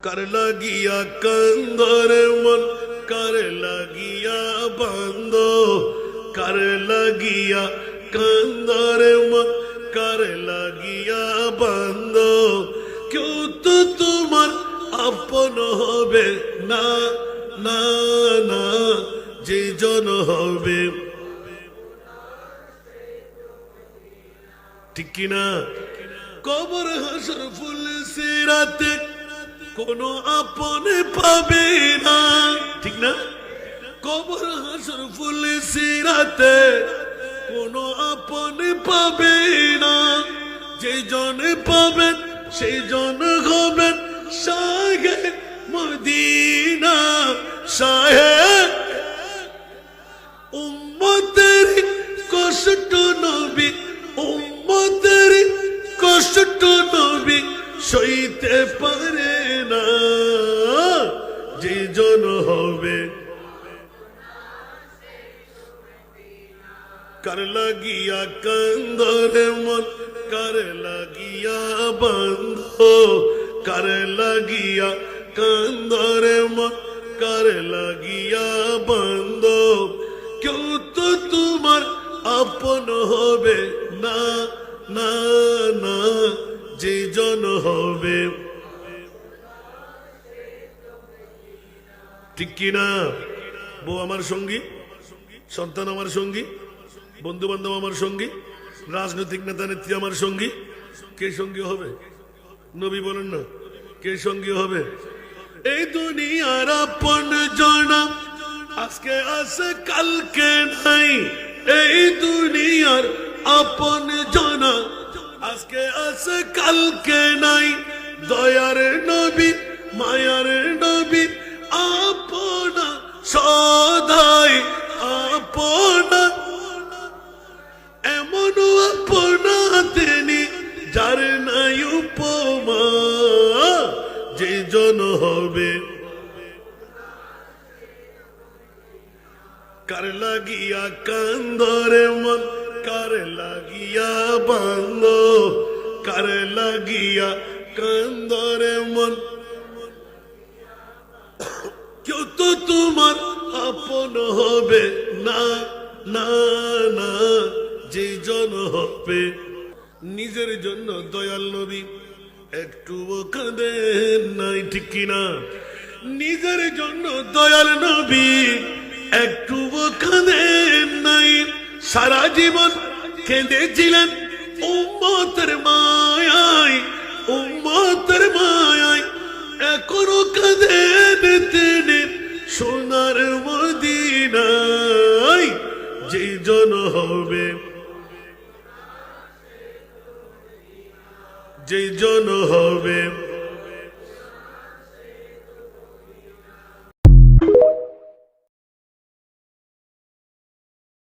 कर लगिया कंदर मन कर लगिया बंदो कर लगिया कंदर मन कर लगिया बंदो क्यों तो तुम्हार अपन होबे ना ना ना जे जन होबे ठीक की ना कबर हसर फुल सिराते কোনো আপনে পাবে না ঠিক না কবর হাসর ফুল সিরাতে কোনো আপনে পাবে না যে জনে পাবেন সেই জন হবেন শাহে মদিনা শাহে উম্মতের কষ্ট নবী উম্মতের কষ্ট নবী সইতে পারে না যে জন হবে कर लगिया कंदर मन कर लगिया बंदो कर लगिया कंदर मन कर लगिया बंदो क्यों तो तुम्हार अपन होबे ना ना ना যে জন হবে ঠিক কি না বউ আমার সঙ্গী সন্তান আমার সঙ্গী বন্ধু বান্ধব আমার সঙ্গী রাজনৈতিক নেতা নেত্রী আমার সঙ্গী কে সঙ্গী হবে নবী বলেন না কে সঙ্গী হবে এই দুনিয়ার আপন জনা আজকে আছে কালকে নাই এই দুনিয়ার আপন জনা আজকে আছে কালকে নাই দয়ার নবী মায়ার নবী আপনা সদাই আপনা এমন আপনা তিনি যার নাই উপমা যে জন হবে कर लगिया कंदर मन कर लगिया बंदो कर लगिया कंदर मन क्यों तो तुम्हार अपन होबे ना ना ना जे जन होबे निजेर जন্য দয়াল নবী একটুও কাঁদেন নাই ঠিক কি না নিজের জন্য দয়াল নবী একটুও কাঁদেন নাই সারা জীবন কেঁদেছিলেন উম্মতের মায়ায় উম্মতের মায়ায় এখনো কাঁদেন তিনি সোনার মদিনায় যে জন হবে যে জন হবে